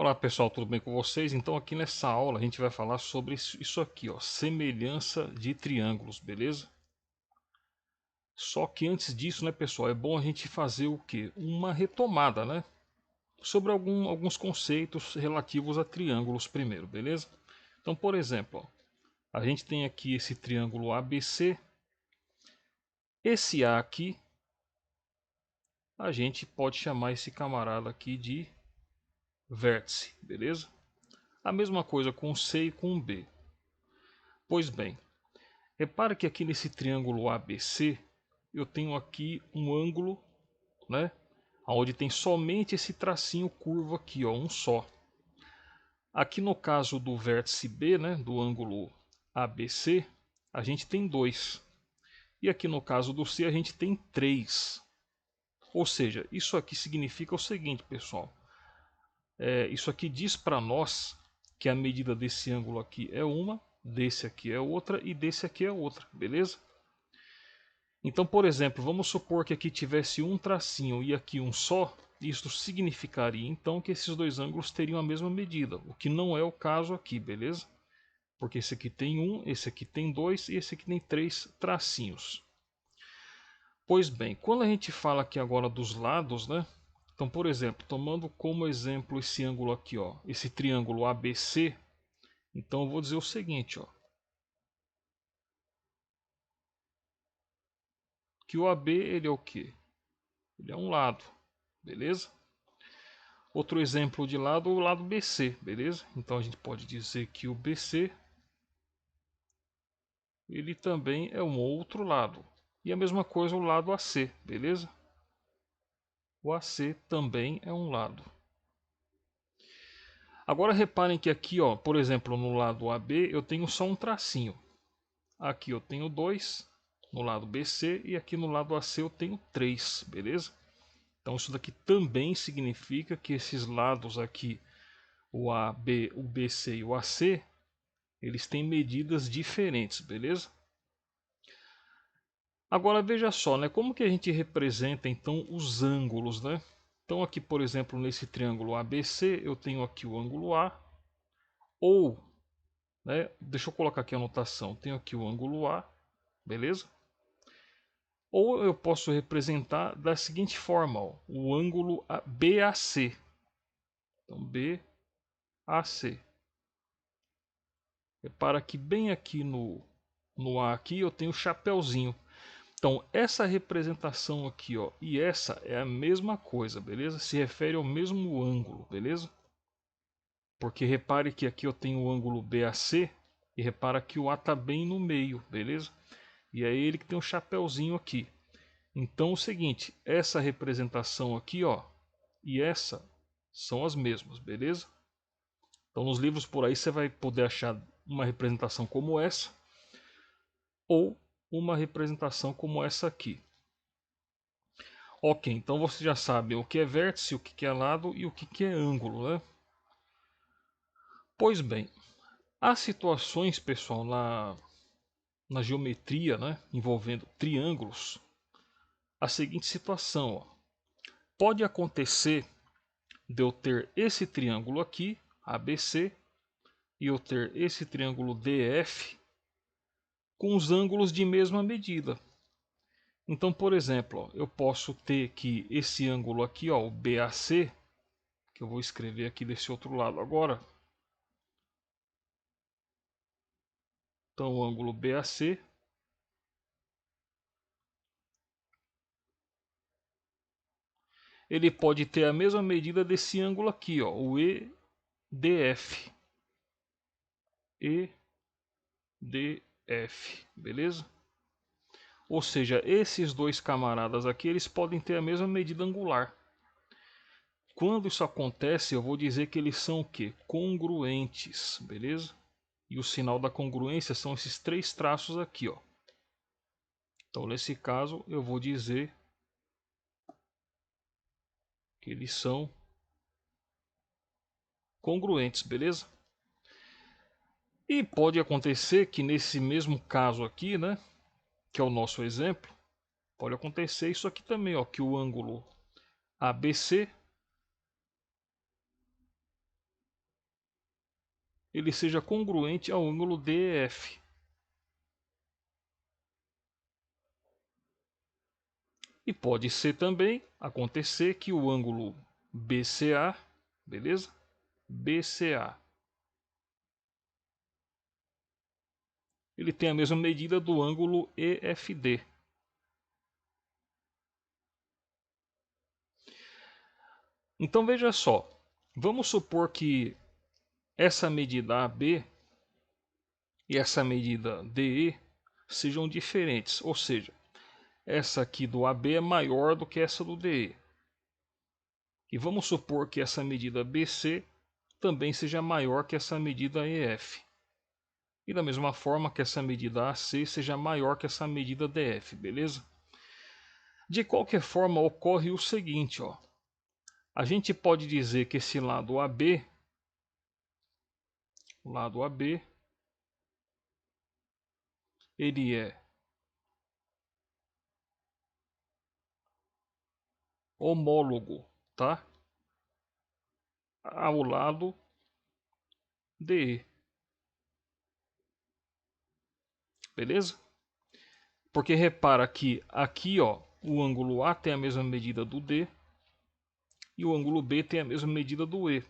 Olá pessoal, tudo bem com vocês? Então aqui nessa aula a gente vai falar sobre isso aqui, ó, semelhança de triângulos, beleza? Só que antes disso, né pessoal, é bom a gente fazer o quê? Uma retomada, né? Sobre alguns conceitos relativos a triângulos primeiro, beleza? Então, por exemplo, ó, a gente tem aqui esse triângulo ABC. Esse A aqui, a gente pode chamar esse camarada aqui de vértice, beleza? A mesma coisa com o C e com o B. Pois bem, repare que aqui nesse triângulo ABC eu tenho aqui um ângulo, né, onde tem somente esse tracinho curvo aqui, ó, um só. Aqui no caso do vértice B, né, do ângulo ABC, a gente tem dois. E aqui no caso do C a gente tem três. Ou seja, isso aqui significa o seguinte, pessoal. Isso aqui diz para nós que a medida desse ângulo aqui é uma, desse aqui é outra e desse aqui é outra, beleza? Então, por exemplo, vamos supor que aqui tivesse um tracinho e aqui um só. Isso significaria então que esses dois ângulos teriam a mesma medida, o que não é o caso aqui, beleza? Porque esse aqui tem um, esse aqui tem dois e esse aqui tem três tracinhos. Pois bem, quando a gente fala aqui agora dos lados, né? Então, por exemplo, tomando como exemplo esse ângulo aqui, ó, esse triângulo ABC, então eu vou dizer o seguinte, ó, que o AB ele é o quê? Ele é um lado, beleza? Outro exemplo de lado, o lado BC, beleza? Então a gente pode dizer que o BC ele também é um outro lado. E a mesma coisa o lado AC, beleza? O AC também é um lado. Agora reparem que aqui, ó, por exemplo, no lado AB eu tenho só um tracinho. Aqui eu tenho dois no lado BC e aqui no lado AC eu tenho três, beleza? Então isso daqui também significa que esses lados aqui, o AB, o BC e o AC, eles têm medidas diferentes, beleza? Agora veja só, né? Como que a gente representa então os ângulos, né? Então aqui, por exemplo, nesse triângulo ABC, eu tenho aqui o ângulo A, ou, né? Deixa eu colocar aqui a anotação. Tenho aqui o ângulo A, beleza? Ou eu posso representar da seguinte forma, ó, o ângulo BAC. Então BAC. Repara que bem aqui no A aqui eu tenho o chapéuzinho. Então essa representação aqui, ó, e essa é a mesma coisa, beleza? Se refere ao mesmo ângulo, beleza? Porque repare que aqui eu tenho o ângulo BAC e repara que o A está bem no meio, beleza? E é ele que tem o chapéuzinho aqui. Então é o seguinte, essa representação aqui, ó, e essa são as mesmas, beleza? Então nos livros por aí você vai poder achar uma representação como essa ou uma representação como essa aqui. Ok, então você já sabe o que é vértice, o que é lado e o que é ângulo, né? Pois bem, há situações, pessoal, na geometria, né, envolvendo triângulos, a seguinte situação, ó. Pode acontecer de eu ter esse triângulo aqui, ABC, e eu ter esse triângulo DF com os ângulos de mesma medida. Então, por exemplo, ó, eu posso ter que esse ângulo aqui, ó, o BAC, que eu vou escrever aqui desse outro lado agora. Então, o ângulo BAC ele pode ter a mesma medida desse ângulo aqui, ó, o EDF. EDF, beleza? Ou seja, esses dois camaradas aqui, eles podem ter a mesma medida angular. Quando isso acontece, eu vou dizer que eles são o quê? Congruentes, beleza? E o sinal da congruência são esses três traços aqui, ó. Então, nesse caso, eu vou dizer que eles são congruentes, beleza? E pode acontecer que nesse mesmo caso aqui, né, que é o nosso exemplo, pode acontecer isso aqui também, ó, que o ângulo ABC ele seja congruente ao ângulo DEF. E pode ser também acontecer que o ângulo BCA, beleza? BCA, ele tem a mesma medida do ângulo EFD. Então veja só, vamos supor que essa medida AB e essa medida DE sejam diferentes, ou seja, essa aqui do AB é maior do que essa do DE. E vamos supor que essa medida BC também seja maior que essa medida EF. E da mesma forma que essa medida AC seja maior que essa medida DF, beleza? De qualquer forma, ocorre o seguinte, ó. A gente pode dizer que esse lado AB, o lado AB, ele é homólogo, tá? Ao lado DE, beleza? Porque repara que aqui, ó, o ângulo A tem a mesma medida do D e o ângulo B tem a mesma medida do E.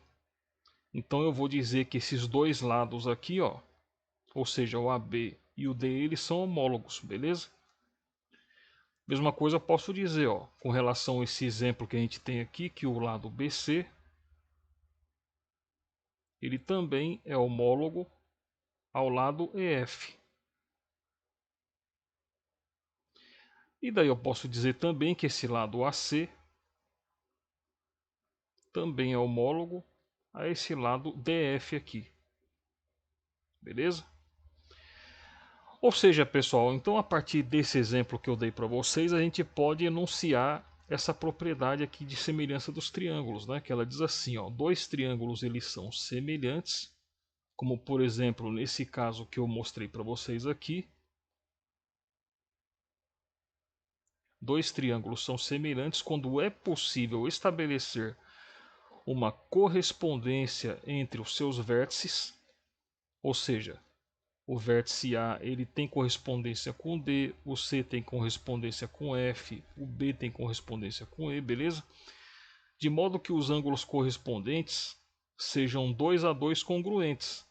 Então eu vou dizer que esses dois lados aqui, ó, ou seja, o AB e o DE, eles são homólogos, beleza? Mesma coisa eu posso dizer, ó, com relação a esse exemplo que a gente tem aqui, que o lado BC, ele também é homólogo ao lado EF. E daí eu posso dizer também que esse lado AC também é homólogo a esse lado DF aqui. Beleza? Ou seja, pessoal, então a partir desse exemplo que eu dei para vocês, a gente pode enunciar essa propriedade aqui de semelhança dos triângulos, né? Que ela diz assim, ó, dois triângulos eles são semelhantes, como por exemplo nesse caso que eu mostrei para vocês aqui. Dois triângulos são semelhantes quando é possível estabelecer uma correspondência entre os seus vértices, ou seja, o vértice A ele tem correspondência com D, o C tem correspondência com F, o B tem correspondência com E, beleza? De modo que os ângulos correspondentes sejam 2 a 2 congruentes,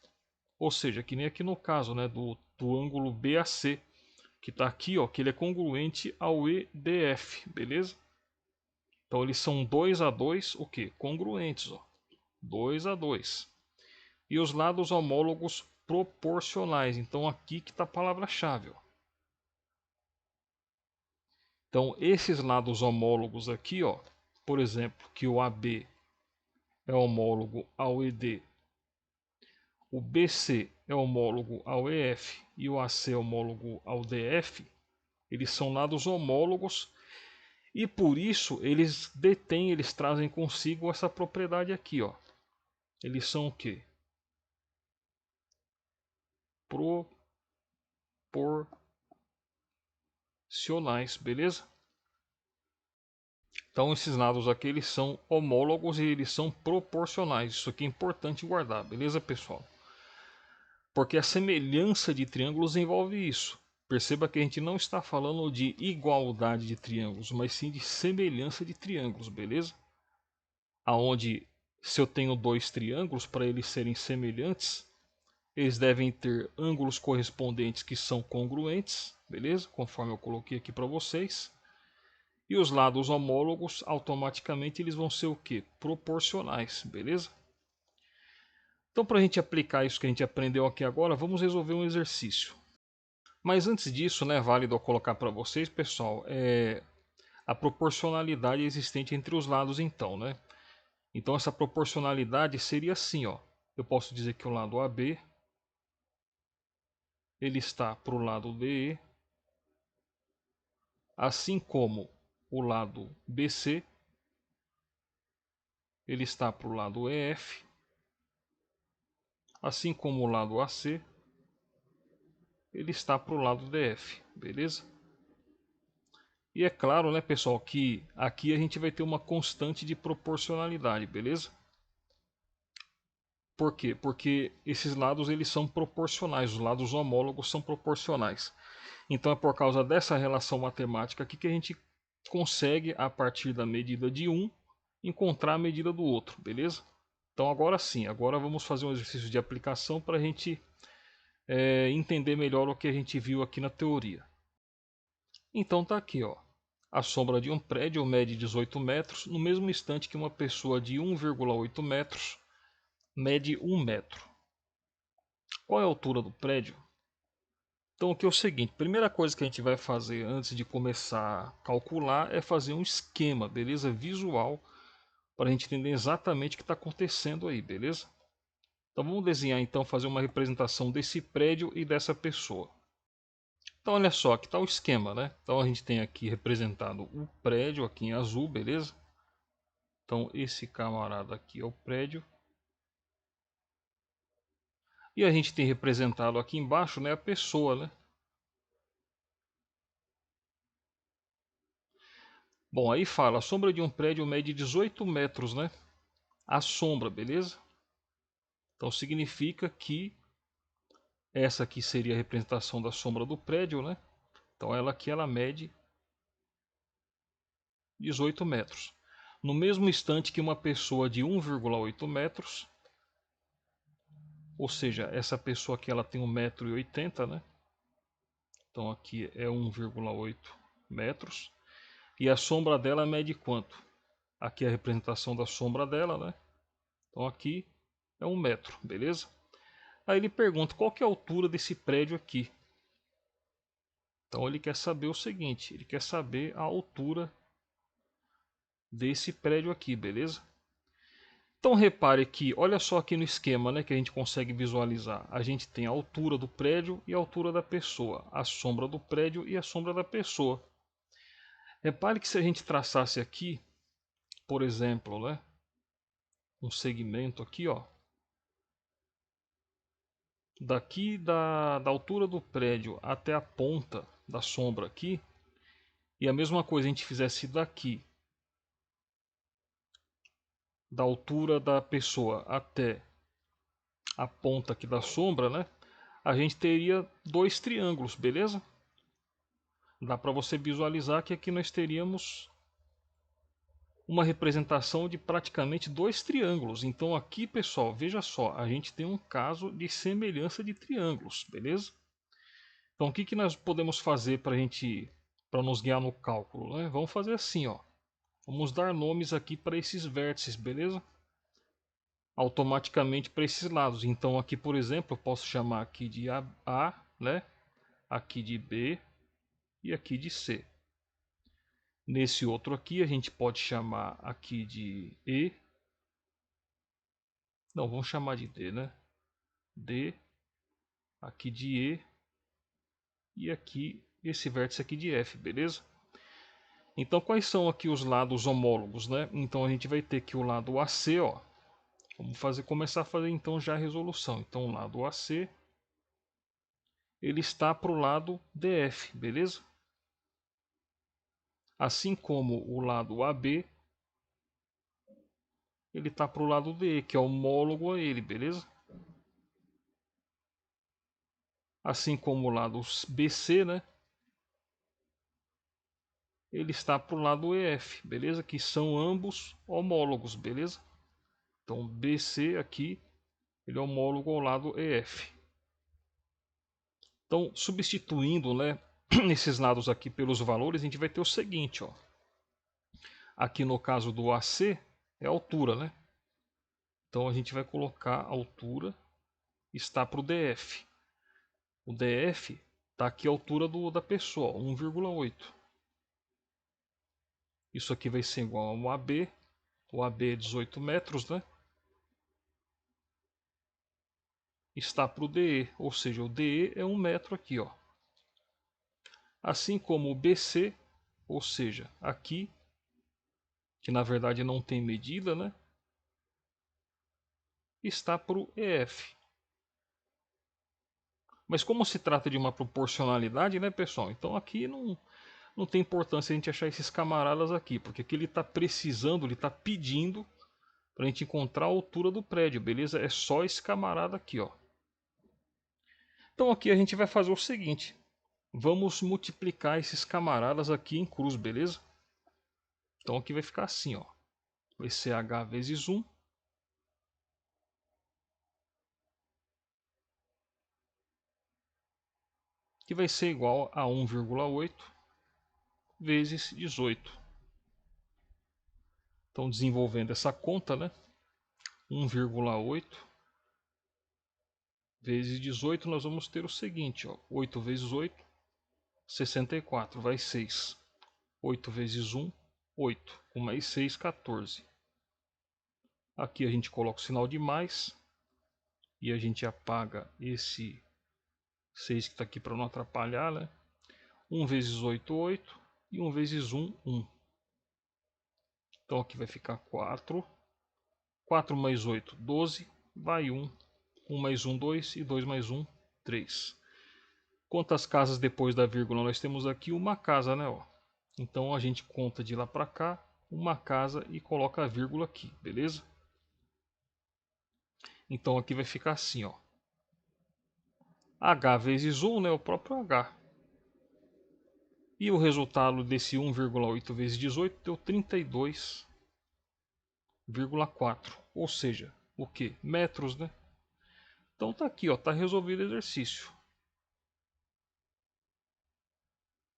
ou seja, que nem aqui no caso, né, do ângulo BAC, que está aqui, ó, que ele é congruente ao EDF, beleza? Então eles são 2 a 2, o que? Congruentes, ó. 2 a 2. E os lados homólogos proporcionais. Então aqui que está a palavra-chave. Então esses lados homólogos aqui, ó, por exemplo, que o AB é homólogo ao ED, o BC é homólogo ao EF e o AC é homólogo ao DF, eles são lados homólogos e por isso eles trazem consigo essa propriedade aqui, ó. Eles são o quê? Proporcionais, beleza? Então esses lados aqui eles são homólogos e eles são proporcionais. Isso aqui é importante guardar, beleza, pessoal? Porque a semelhança de triângulos envolve isso. Perceba que a gente não está falando de igualdade de triângulos, mas sim de semelhança de triângulos, beleza? Aonde se eu tenho dois triângulos, para eles serem semelhantes, eles devem ter ângulos correspondentes que são congruentes, beleza? Conforme eu coloquei aqui para vocês. E os lados homólogos, automaticamente, eles vão ser o quê? Proporcionais, beleza? Então, para a gente aplicar isso que a gente aprendeu aqui agora, vamos resolver um exercício. Mas antes disso, né, é válido eu colocar para vocês, pessoal, a proporcionalidade existente entre os lados, então, né? Então, essa proporcionalidade seria assim, ó. Eu posso dizer que o lado AB ele está para o lado DE, assim como o lado BC ele está para o lado EF, assim como o lado AC ele está para o lado DF, beleza? E é claro, né, pessoal, que aqui a gente vai ter uma constante de proporcionalidade, beleza? Por quê? Porque esses lados eles são proporcionais, os lados homólogos são proporcionais. Então é por causa dessa relação matemática aqui que a gente consegue, a partir da medida de um, encontrar a medida do outro, beleza? Então agora sim, agora vamos fazer um exercício de aplicação para a gente entender melhor o que a gente viu aqui na teoria. Então tá aqui, ó. A sombra de um prédio mede 18 metros, no mesmo instante que uma pessoa de 1,8 metros mede 1 metro. Qual é a altura do prédio? Então aqui é o seguinte, primeira coisa que a gente vai fazer antes de começar a calcular é fazer um esquema, beleza? Visual, para a gente entender exatamente o que está acontecendo aí, beleza? Então vamos desenhar então, fazer uma representação desse prédio e dessa pessoa. Então olha só, aqui está o esquema, né? Então a gente tem aqui representado o prédio aqui em azul, beleza? Então esse camarada aqui é o prédio. E a gente tem representado aqui embaixo, né, a pessoa, né? Bom, aí fala, a sombra de um prédio mede 18 metros, né? A sombra, beleza? Então significa que essa aqui seria a representação da sombra do prédio, né? Então ela aqui ela mede 18 metros. No mesmo instante que uma pessoa de 1,8 metros, ou seja, essa pessoa aqui ela tem 1,80 m, né? Então aqui é 1,8 metros. E a sombra dela mede quanto? Aqui é a representação da sombra dela, né? Então aqui é 1 metro, beleza? Aí ele pergunta qual que é a altura desse prédio aqui. Então ele quer saber o seguinte, ele quer saber a altura desse prédio aqui, beleza? Então repare que, olha só aqui no esquema, né, que a gente consegue visualizar. A gente tem a altura do prédio e a altura da pessoa, a sombra do prédio e a sombra da pessoa. Repare que se a gente traçasse aqui, por exemplo, né, um segmento aqui, ó, daqui da altura do prédio até a ponta da sombra aqui, e a mesma coisa a gente fizesse daqui, da altura da pessoa até a ponta aqui da sombra, né? A gente teria dois triângulos, beleza? Dá para você visualizar que aqui nós teríamos uma representação de praticamente dois triângulos. Então aqui, pessoal, veja só, a gente tem um caso de semelhança de triângulos, beleza? Então o que que nós podemos fazer para nos guiar no cálculo, né? Vamos fazer assim, ó. Vamos dar nomes aqui para esses vértices, beleza? Automaticamente para esses lados. Então aqui, por exemplo, eu posso chamar aqui de A, né? Aqui de B e aqui de C. Nesse outro aqui a gente pode chamar aqui de E. Não, vamos chamar de D, né? D, aqui de E aqui esse vértice aqui de F, beleza? Então quais são aqui os lados homólogos, né? Então a gente vai ter que o lado AC, ó. Vamos começar a fazer então já a resolução. Então o lado AC ele está para o lado DF, beleza? Assim como o lado AB ele está para o lado DE, que é homólogo a ele, beleza? Assim como o lado BC, né? Ele está para o lado EF, beleza? Que são ambos homólogos, beleza? Então BC aqui, ele é homólogo ao lado EF. Então, substituindo, né, esses lados aqui pelos valores, a gente vai ter o seguinte, ó. Aqui no caso do AC é a altura, né? Então a gente vai colocar a altura está para o DF. O DF está aqui a altura da pessoa, 1,8. Isso aqui vai ser igual ao AB. O AB é 18 metros, né? Está para o DE, ou seja, o DE é 1 metro aqui, ó. Assim como o BC, ou seja, aqui, que na verdade não tem medida, né? Está para o EF. Mas como se trata de uma proporcionalidade, né, pessoal? Então aqui não tem importância a gente achar esses camaradas aqui, porque aqui ele está precisando, ele está pedindo Para a gente encontrar a altura do prédio, beleza? É só esse camarada aqui, ó. Então aqui a gente vai fazer o seguinte. Vamos multiplicar esses camaradas aqui em cruz, beleza? Então aqui vai ficar assim, ó. Vai ser h vezes 1. Que vai ser igual a 1,8 vezes 18. Então desenvolvendo essa conta, né? 1,8 vezes 18, nós vamos ter o seguinte, ó. 8 vezes 8, 64, vai 6. 8 vezes 1, 8. 1 mais 6, 14. Aqui a gente coloca o sinal de mais. E a gente apaga esse 6 que está aqui para não atrapalhar, né? 1 vezes 8, 8. E 1 vezes 1, 1. Então aqui vai ficar 4. 4 mais 8, 12. Vai 1. 1 mais 1, 2. E 2 mais 1, 3. Quantas casas depois da vírgula nós temos aqui? Uma casa, né? Ó. Então a gente conta de lá para cá uma casa e coloca a vírgula aqui, beleza? Então aqui vai ficar assim, ó. H vezes 1, né? O próprio H. E o resultado desse 1,8 vezes 18 deu 32,4. Ou seja, o que? Metros, né? Então tá aqui, ó. Tá resolvido o exercício.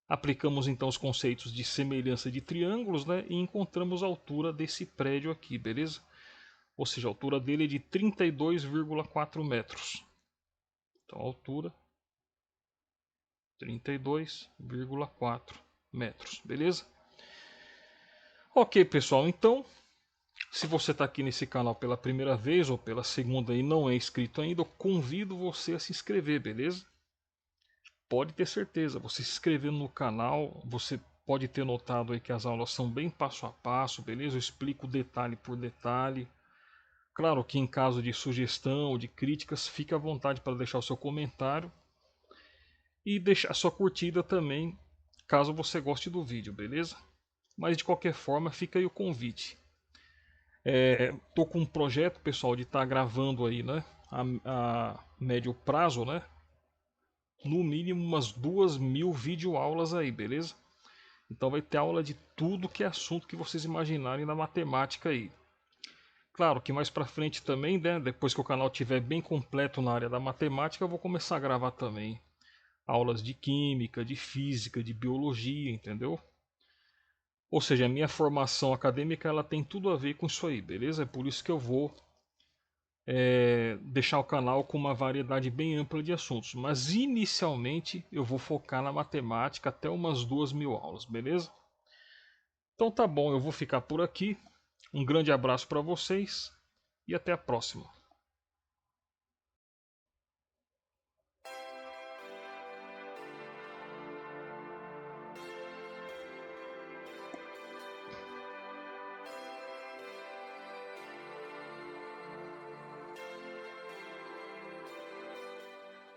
Aplicamos então os conceitos de semelhança de triângulos, né? E encontramos a altura desse prédio aqui, beleza? Ou seja, a altura dele é de 32,4 metros. Então a altura 32,4 metros, beleza? Ok, pessoal, então se você está aqui nesse canal pela primeira vez ou pela segunda e não é inscrito ainda, eu convido você a se inscrever, beleza? Pode ter certeza, você se inscrevendo no canal, você pode ter notado aí que as aulas são bem passo a passo, beleza? Eu explico detalhe por detalhe. Claro que em caso de sugestão ou de críticas, fique à vontade para deixar o seu comentário e deixar a sua curtida também, caso você goste do vídeo, beleza? Mas de qualquer forma, fica aí o convite. Tô com um projeto, pessoal, de estar gravando aí, né? A médio prazo, né? No mínimo umas 2.000 videoaulas aí, beleza? Então vai ter aula de tudo que é assunto que vocês imaginarem na matemática aí. Claro que mais pra frente também, né? Depois que o canal estiver bem completo na área da matemática, eu vou começar a gravar também aulas de química, de física, de biologia, entendeu? Ou seja, a minha formação acadêmica ela tem tudo a ver com isso aí, beleza? É por isso que eu vou deixar o canal com uma variedade bem ampla de assuntos. Mas inicialmente eu vou focar na matemática até umas 2.000 aulas, beleza? Então tá bom, eu vou ficar por aqui. Um grande abraço para vocês e até a próxima.